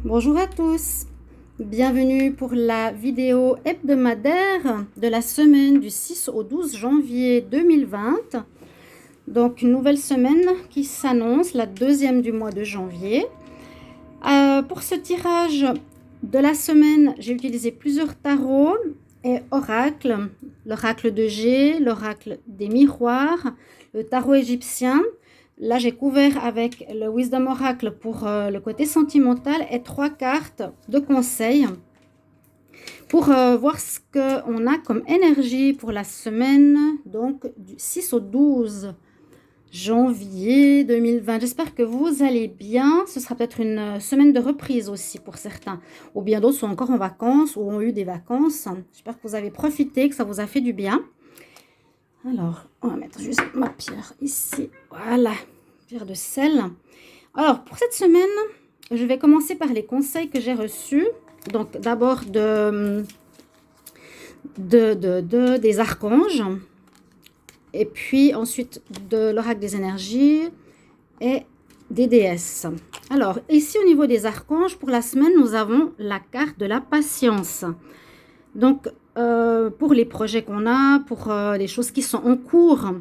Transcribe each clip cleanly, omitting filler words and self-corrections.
Bonjour à tous, bienvenue pour la vidéo hebdomadaire de la semaine du 6 au 12 janvier 2020. Donc une nouvelle semaine qui s'annonce, la deuxième du mois de janvier. Pour ce tirage de la semaine, j'ai utilisé plusieurs tarots et oracles. L'oracle de G, l'oracle des miroirs, le tarot égyptien. Là, j'ai couvert avec le Wisdom Oracle pour le côté sentimental et 3 cartes de conseils pour voir ce qu'on a comme énergie pour la semaine, donc du 6 au 12 janvier 2020. J'espère que vous allez bien. Ce sera peut-être une semaine de reprise aussi pour certains. Ou bien d'autres sont encore en vacances ou ont eu des vacances. J'espère que vous avez profité, que ça vous a fait du bien. Alors, on va mettre juste ma pierre ici. Voilà, pierre de sel. Alors, pour cette semaine, je vais commencer par les conseils que j'ai reçus. Donc, d'abord des archanges. Et puis, ensuite, de l'oracle des énergies et des déesses. Alors, ici, au niveau des archanges, pour la semaine, nous avons la carte de la patience. Donc, pour les projets qu'on a, pour les choses qui sont en cours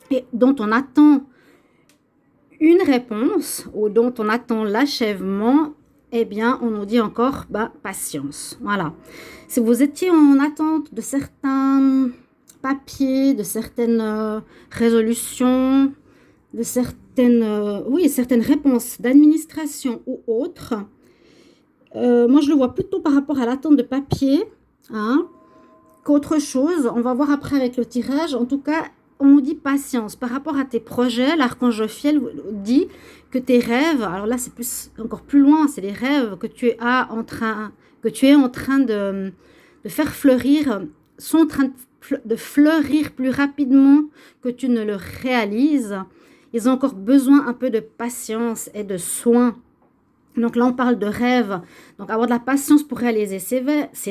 et dont on attend une réponse ou dont on attend l'achèvement, eh bien, on nous dit encore patience. Voilà. Si vous étiez en attente de certains papiers, de certaines résolutions, de certaines réponses d'administration ou autres, moi, je le vois plutôt par rapport à l'attente de papier, hein, qu'autre chose. On va voir après avec le tirage. En tout cas, on nous dit patience. Par rapport à tes projets, l'archange Jophiel dit que tes rêves, alors là, c'est encore plus loin, c'est les rêves que tu es en train de faire fleurir, sont en train de fleurir plus rapidement que tu ne le réalises. Ils ont encore besoin un peu de patience et de soin. Donc là, on parle de rêves. Donc, avoir de la patience pour réaliser ses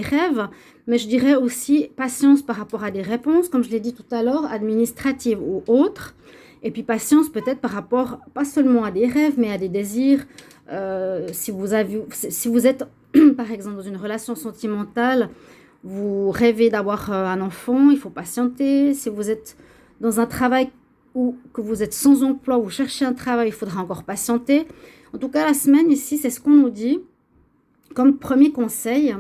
rêves. Mais je dirais aussi patience par rapport à des réponses, comme je l'ai dit tout à l'heure, administratives ou autres. Et puis patience peut-être par rapport, pas seulement à des rêves, mais à des désirs. Si vous êtes, par exemple, dans une relation sentimentale, vous rêvez d'avoir un enfant, il faut patienter. Si vous êtes dans un travail ou que vous êtes sans emploi, vous cherchez un travail, il faudra encore patienter. En tout cas, la semaine ici, c'est ce qu'on nous dit comme premier conseil,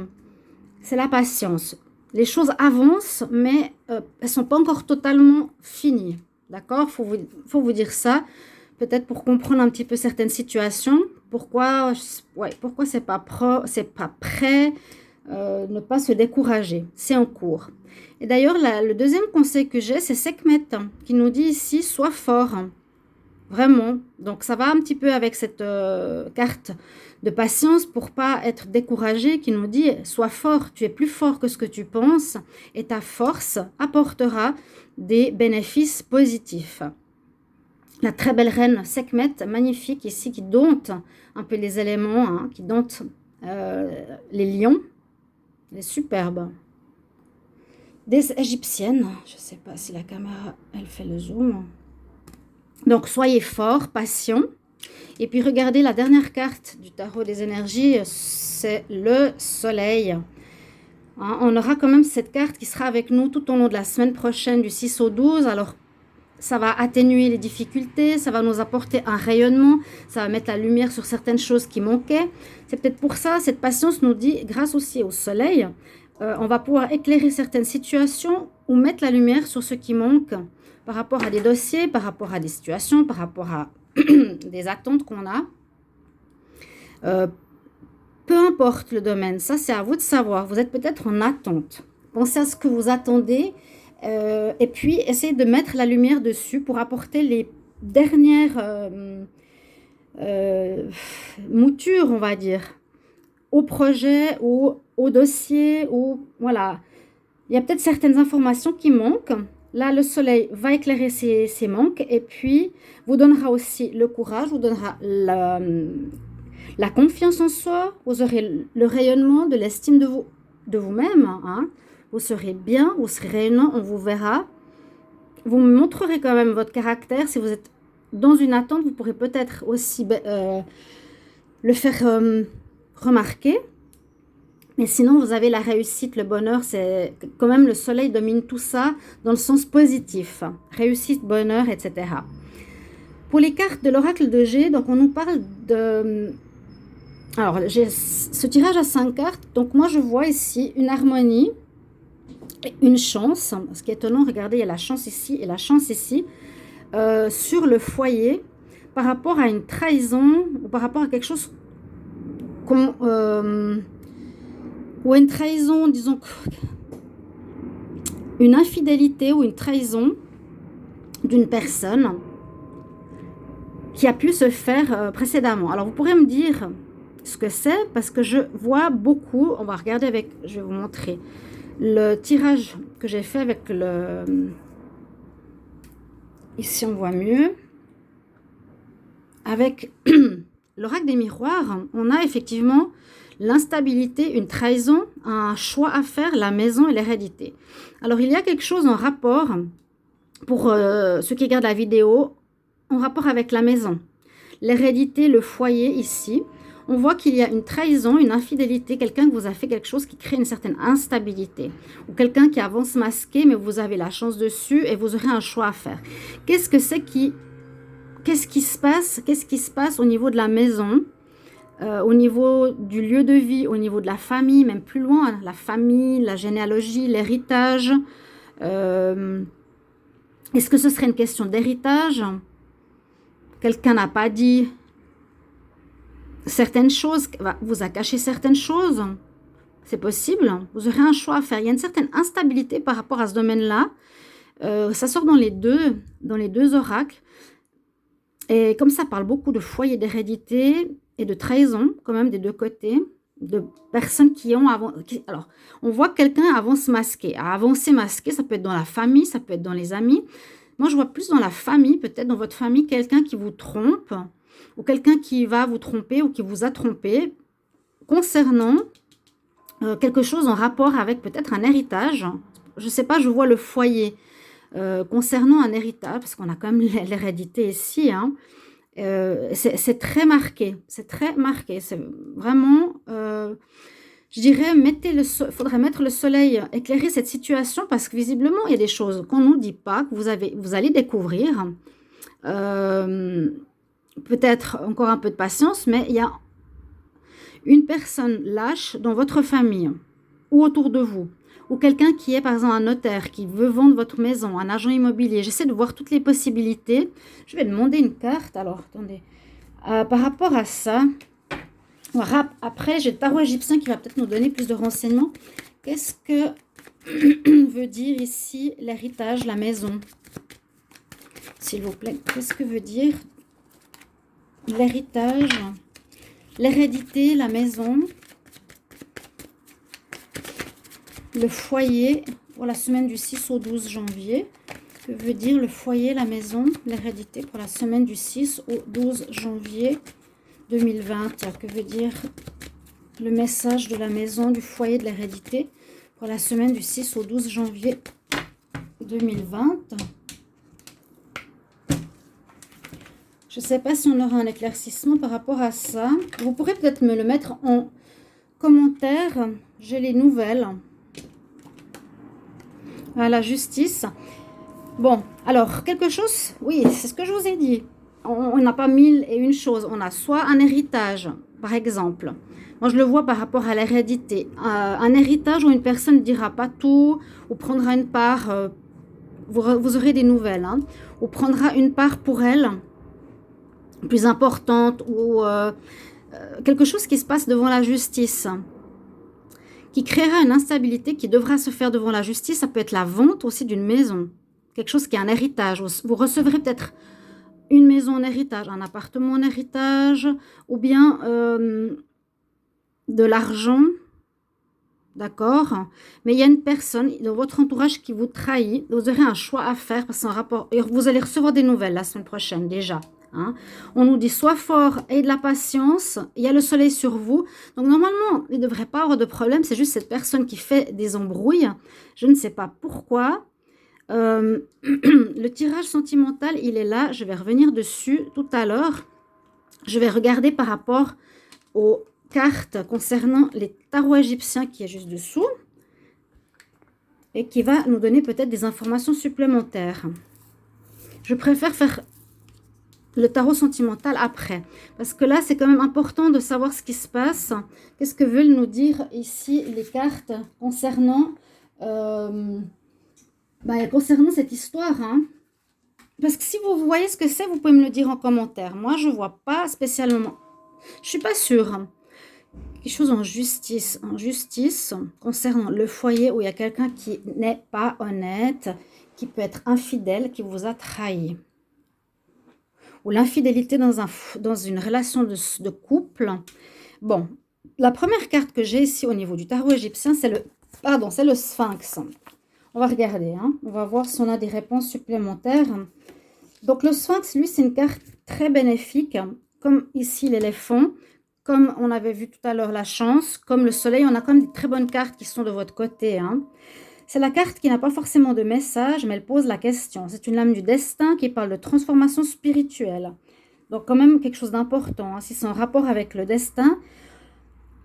c'est la patience. Les choses avancent, mais elles ne sont pas encore totalement finies. D'accord ? Faut vous dire ça, peut-être pour comprendre un petit peu certaines situations. Pourquoi c'est pas prêt, ne pas se décourager. C'est en cours. Et d'ailleurs, le deuxième conseil que j'ai, c'est Sekhmet, qui nous dit ici, sois fort. Vraiment. Donc, ça va un petit peu avec cette carte de patience pour pas être découragé, qui nous dit « Sois fort, tu es plus fort que ce que tu penses et ta force apportera des bénéfices positifs. » La très belle reine Sekhmet, magnifique ici, qui dompte un peu les éléments, hein, qui dompte les lions. Elle est superbe. Des égyptiennes, je ne sais pas si la caméra, elle fait le zoom. Donc, soyez forts, patients. Et puis, regardez la dernière carte du tarot des énergies, c'est le soleil. Hein, on aura quand même cette carte qui sera avec nous tout au long de la semaine prochaine, du 6 au 12. Alors, ça va atténuer les difficultés, ça va nous apporter un rayonnement, ça va mettre la lumière sur certaines choses qui manquaient. C'est peut-être pour ça, cette patience nous dit, grâce aussi au soleil, on va pouvoir éclairer certaines situations ou mettre la lumière sur ce qui manque par rapport à des dossiers, par rapport à des situations, par rapport à des attentes qu'on a. Peu importe le domaine, ça c'est à vous de savoir. Vous êtes peut-être en attente. Pensez à ce que vous attendez et puis essayez de mettre la lumière dessus pour apporter les dernières moutures, on va dire, au projet ou au dossier. Ou voilà, il y a peut-être certaines informations qui manquent. Là, le soleil va éclairer ces manques et puis vous donnera aussi le courage, vous donnera la confiance en soi, vous aurez le rayonnement de l'estime de vous-même. Hein. Vous serez bien, vous serez rayonnant, on vous verra. Vous me montrerez quand même votre caractère. Si vous êtes dans une attente, vous pourrez peut-être aussi le faire remarquer. Mais sinon, vous avez la réussite, le bonheur, c'est quand même le soleil domine tout ça dans le sens positif. Réussite, bonheur, etc. Pour les cartes de l'oracle de G, donc on nous parle de... Alors, j'ai ce tirage à 5 cartes. Donc moi, je vois ici une harmonie, une chance. Ce qui est étonnant, regardez, il y a la chance ici et la chance ici. Sur le foyer, par rapport à une trahison ou par rapport à quelque chose ou une trahison, disons, une infidélité ou une trahison d'une personne qui a pu se faire précédemment. Alors, vous pourrez me dire ce que c'est, parce que je vois beaucoup, on va regarder avec, je vais vous montrer, le tirage que j'ai fait avec le... Ici, on voit mieux. Avec l'oracle des miroirs, on a effectivement l'instabilité, une trahison, un choix à faire, la maison et l'hérédité. Alors, il y a quelque chose en rapport, pour ceux qui regardent la vidéo, en rapport avec la maison. L'hérédité, le foyer ici. On voit qu'il y a une trahison, une infidélité, quelqu'un qui vous a fait quelque chose qui crée une certaine instabilité. Ou quelqu'un qui avance masqué, mais vous avez la chance dessus et vous aurez un choix à faire. Qu'est-ce que c'est qui... Qu'est-ce qui se passe? Qu'est-ce qui se passe au niveau de la maison? Au niveau du lieu de vie, au niveau de la famille, même plus loin, la famille, la généalogie, l'héritage. Est-ce que ce serait une question d'héritage? Quelqu'un n'a pas dit certaines choses, vous a caché certaines choses. C'est possible, vous aurez un choix à faire. Il y a une certaine instabilité par rapport à ce domaine-là. Ça sort dans les deux oracles. Et comme ça parle beaucoup de foyer d'hérédité et de trahison, quand même, des deux côtés, de personnes qui ont avancé. Alors, on voit que quelqu'un avance masqué. À avancer masqué, ça peut être dans la famille, ça peut être dans les amis. Moi, je vois plus dans la famille, peut-être dans votre famille, quelqu'un qui vous trompe, ou quelqu'un qui va vous tromper, ou qui vous a trompé, concernant quelque chose en rapport avec peut-être un héritage. Je ne sais pas, je vois le foyer concernant un héritage, parce qu'on a quand même l'hérédité ici, hein. C'est très marqué, c'est vraiment, je dirais, faudrait mettre le soleil, éclairer cette situation, parce que visiblement, il y a des choses qu'on ne nous dit pas, que vous allez découvrir. Peut-être encore un peu de patience, mais il y a une personne lâche dans votre famille ou autour de vous, ou quelqu'un qui est par exemple un notaire qui veut vendre votre maison, un agent immobilier. J'essaie de voir toutes les possibilités. Je vais demander une carte. Alors, attendez. Par rapport à ça, après, j'ai le tarot égyptien qui va peut-être nous donner plus de renseignements. Qu'est-ce que veut dire ici l'héritage, la maison? S'il vous plaît, qu'est-ce que veut dire l'héritage, l'hérédité, la maison, le foyer pour la semaine du 6 au 12 janvier. Que veut dire le foyer, la maison, l'hérédité pour la semaine du 6 au 12 janvier 2020? Que veut dire le message de la maison, du foyer, de l'hérédité pour la semaine du 6 au 12 janvier 2020? Je ne sais pas si on aura un éclaircissement par rapport à ça. Vous pourrez peut-être me le mettre en commentaire. J'ai les nouvelles. À la justice. Bon, alors, quelque chose, oui, c'est ce que je vous ai dit. On n'a pas 1001 choses. On a soit un héritage, par exemple. Moi, je le vois par rapport à l'hérédité. Un héritage où une personne ne dira pas tout, ou prendra une part, vous aurez des nouvelles, hein, ou prendra une part pour elle, plus importante, ou quelque chose qui se passe devant la justice, qui créera une instabilité qui devra se faire devant la justice. Ça peut être la vente aussi d'une maison, quelque chose qui est un héritage. Vous recevrez peut-être une maison en héritage, un appartement en héritage, ou bien de l'argent, d'accord? Mais il y a une personne dans votre entourage qui vous trahit. Vous aurez un choix à faire, parce que c'est un rapport. Et vous allez recevoir des nouvelles la semaine prochaine déjà. Hein. On nous dit sois fort et de la patience, il y a le soleil sur vous, donc normalement il ne devrait pas avoir de problème. C'est juste cette personne qui fait des embrouilles, je ne sais pas pourquoi. Le tirage sentimental, il est là, je vais revenir dessus tout à l'heure. Je vais regarder par rapport au carte concernant les tarots égyptiens qui est juste dessous et qui va nous donner peut-être des informations supplémentaires. Je préfère faire le tarot sentimental après, parce que là, c'est quand même important de savoir ce qui se passe. Qu'est-ce que veulent nous dire ici les cartes concernant, concernant cette histoire, hein. Parce que si vous voyez ce que c'est, vous pouvez me le dire en commentaire. Moi, je ne vois pas spécialement. Je ne suis pas sûre. Quelque chose en justice concernant le foyer où il y a quelqu'un qui n'est pas honnête, qui peut être infidèle, qui vous a trahi. Ou l'infidélité dans une relation de couple. Bon, la première carte que j'ai ici au niveau du tarot égyptien, c'est le Sphinx. On va regarder, hein. On va voir si on a des réponses supplémentaires. Donc le Sphinx, lui, c'est une carte très bénéfique, comme ici l'éléphant, comme on avait vu tout à l'heure la chance, comme le soleil, on a comme des très bonnes cartes qui sont de votre côté, hein. C'est la carte qui n'a pas forcément de message, mais elle pose la question. C'est une lame du destin qui parle de transformation spirituelle. Donc quand même quelque chose d'important, hein. Si c'est en rapport avec le destin,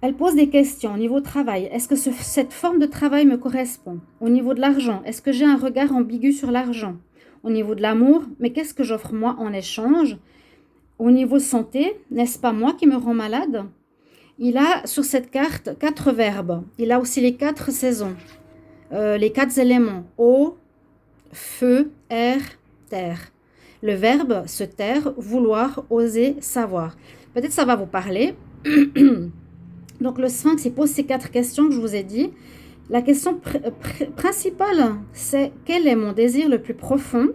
elle pose des questions au niveau travail. Est-ce que cette forme de travail me correspond? Au niveau de l'argent, est-ce que j'ai un regard ambigu sur l'argent? Au niveau de l'amour, mais qu'est-ce que j'offre moi en échange? Au niveau santé, n'est-ce pas moi qui me rends malade? Il a sur cette carte 4 verbes. Il a aussi les 4 saisons. Les 4 éléments, eau, feu, air, terre. Le verbe se taire, vouloir, oser, savoir. Peut-être ça va vous parler. Donc le Sphinx, il pose ces 4 questions que je vous ai dit. La question principale, c'est quel est mon désir le plus profond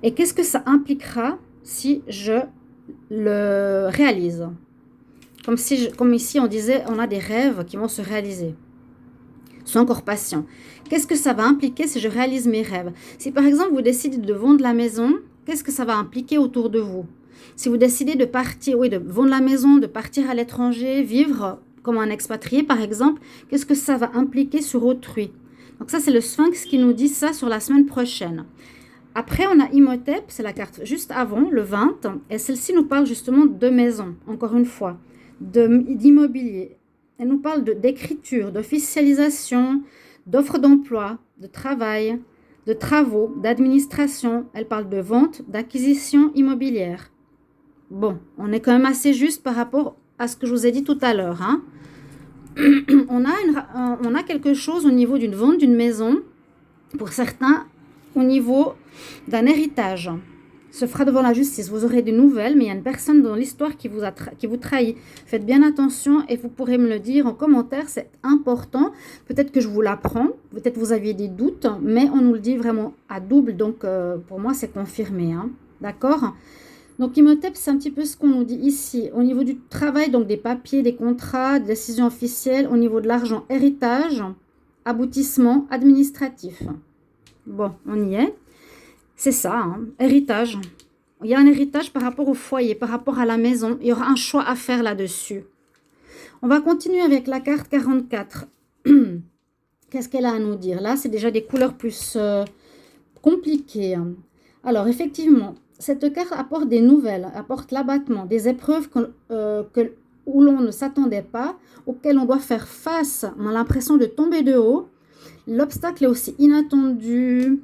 et qu'est-ce que ça impliquera si je le réalise. Comme ici on disait, on a des rêves qui vont se réaliser. Sois encore patient. Qu'est-ce que ça va impliquer si je réalise mes rêves? Si par exemple vous décidez de vendre la maison, qu'est-ce que ça va impliquer autour de vous? Si vous décidez de partir, de vendre la maison, de partir à l'étranger, vivre comme un expatrié par exemple, qu'est-ce que ça va impliquer sur autrui? Donc ça c'est le Sphinx qui nous dit ça sur la semaine prochaine. Après on a Imhotep, c'est la carte juste avant, le 20, et celle-ci nous parle justement de maison, encore une fois, d'immobilier. Elle nous parle d'écriture, d'officialisation, d'offres d'emploi, de travail, de travaux, d'administration. Elle parle de vente, d'acquisition immobilière. Bon, on est quand même assez juste par rapport à ce que je vous ai dit tout à l'heure, hein. On a quelque chose au niveau d'une vente d'une maison, pour certains, au niveau d'un héritage. Se fera devant la justice. Vous aurez des nouvelles, mais il y a une personne dans l'histoire qui vous trahit. Faites bien attention et vous pourrez me le dire en commentaire, c'est important. Peut-être que je vous l'apprends, peut-être vous aviez des doutes, mais on nous le dit vraiment à double, donc pour moi c'est confirmé, hein. D'accord? Donc Imhotep, c'est un petit peu ce qu'on nous dit ici. Au niveau du travail, donc des papiers, des contrats, des décisions officielles. Au niveau de l'argent, héritage, aboutissement administratif. Bon, on y est. C'est ça, hein, héritage. Il y a un héritage par rapport au foyer, par rapport à la maison. Il y aura un choix à faire là-dessus. On va continuer avec la carte 44. Qu'est-ce qu'elle a à nous dire? Là, c'est déjà des couleurs plus compliquées. Alors, effectivement, cette carte apporte des nouvelles, apporte l'abattement, des épreuves où l'on ne s'attendait pas, auxquelles on doit faire face. On a l'impression de tomber de haut. L'obstacle est aussi inattendu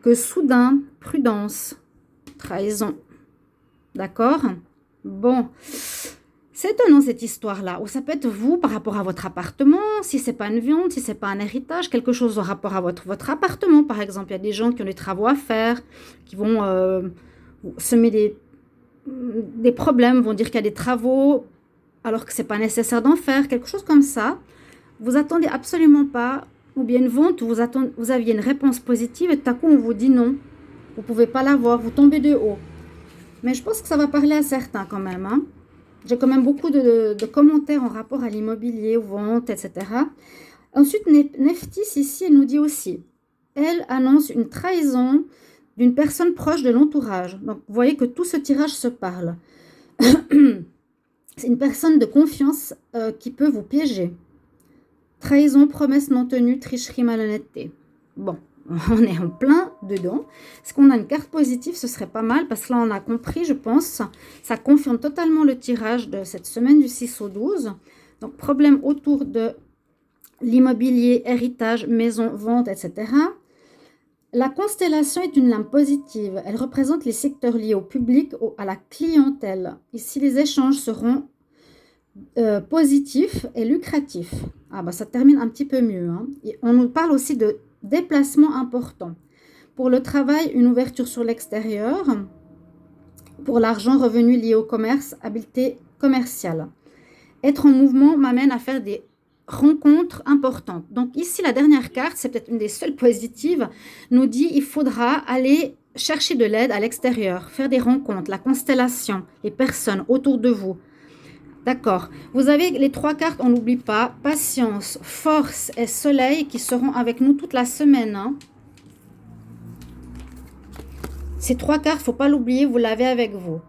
que soudain, prudence, trahison. D'accord? Bon, c'est étonnant cette histoire-là, où ça peut être vous par rapport à votre appartement, si c'est pas une viande, si c'est pas un héritage, quelque chose en rapport à votre appartement, par exemple. Il y a des gens qui ont des travaux à faire, qui vont semer des problèmes, vont dire qu'il y a des travaux, alors que c'est pas nécessaire d'en faire, quelque chose comme ça. Vous attendez absolument pas, ou bien une vente où vous aviez une réponse positive et tout à coup on vous dit non, vous ne pouvez pas l'avoir, vous tombez de haut. Mais je pense que ça va parler à certains quand même, hein. J'ai quand même beaucoup de commentaires en rapport à l'immobilier, aux ventes, etc. Ensuite, Nephthys ici, elle nous dit aussi, elle annonce une trahison d'une personne proche de l'entourage. Donc vous voyez que tout ce tirage se parle. C'est une personne de confiance qui peut vous piéger. Trahison, promesse non tenue, tricherie, malhonnêteté. Bon, On est en plein dedans. Est-ce qu'on a une carte positive? Ce serait pas mal parce que là, on a compris, je pense. Ça confirme totalement le tirage de cette semaine du 6 au 12. Donc, problème autour de l'immobilier, héritage, maison, vente, etc. La constellation est une lame positive. Elle représente les secteurs liés au public, à la clientèle. Ici, les échanges seront positifs et lucratifs. Ah bah ça termine un petit peu mieux. Hein. Et on nous parle aussi de déplacements importants. Pour le travail, une ouverture sur l'extérieur. Pour l'argent, revenu lié au commerce, habileté commerciale. Être en mouvement m'amène à faire des rencontres importantes. Donc ici, la dernière carte, c'est peut-être une des seules positives, nous dit il faudra aller chercher de l'aide à l'extérieur, faire des rencontres, la constellation, les personnes autour de vous. D'accord. Vous avez les 3 cartes, on n'oublie pas, patience, force et soleil qui seront avec nous toute la semaine. Hein. Ces 3 cartes, il ne faut pas l'oublier, vous l'avez avec vous.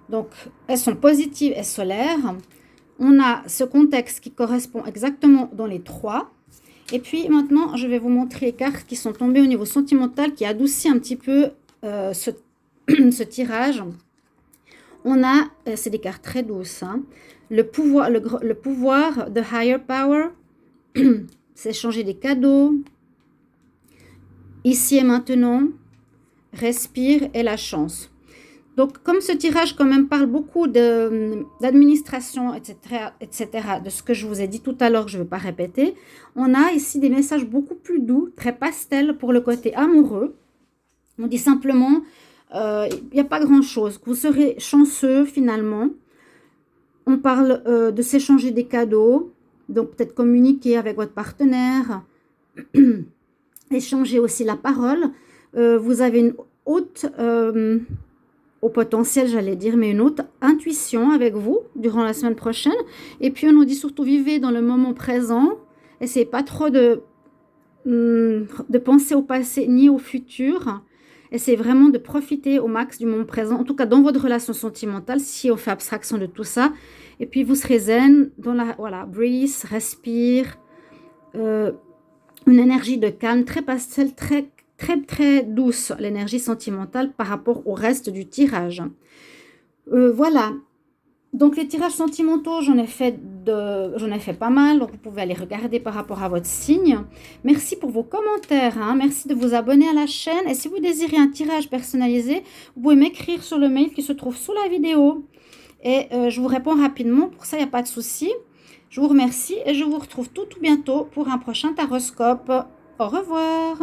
Donc, elles sont positives et solaires. On a ce contexte qui correspond exactement dans les 3. Et puis maintenant, je vais vous montrer les cartes qui sont tombées au niveau sentimental, qui adoucit un petit peu ce tirage. On a, c'est des cartes très douces, hein, le pouvoir de higher power, c'est changer des cadeaux, ici et maintenant, respire et la chance. Donc, comme ce tirage quand même parle beaucoup d'administration, etc., de ce que je vous ai dit tout à l'heure, je ne vais pas répéter, on a ici des messages beaucoup plus doux, très pastel pour le côté amoureux. On dit simplement, il n'y a pas grand-chose, vous serez chanceux finalement. On parle de s'échanger des cadeaux, donc peut-être communiquer avec votre partenaire, échanger aussi la parole. Vous avez une haute, au potentiel j'allais dire, mais une haute intuition avec vous durant la semaine prochaine. Et puis on nous dit surtout vivez dans le moment présent, essayez pas trop de penser au passé ni au futur. Essayez vraiment de profiter au max du moment présent, en tout cas dans votre relation sentimentale, si on fait abstraction de tout ça. Et puis vous serez zen, dans la, voilà, breathe, respire, une énergie de calme, très pastel, très, très, très douce, l'énergie sentimentale par rapport au reste du tirage. Voilà. Donc les tirages sentimentaux, j'en ai fait pas mal, donc vous pouvez aller regarder par rapport à votre signe. Merci pour vos commentaires, hein. Merci de vous abonner à la chaîne. Et si vous désirez un tirage personnalisé, vous pouvez m'écrire sur le mail qui se trouve sous la vidéo. Et je vous réponds rapidement, pour ça il n'y a pas de souci. Je vous remercie et je vous retrouve tout bientôt pour un prochain taroscope. Au revoir.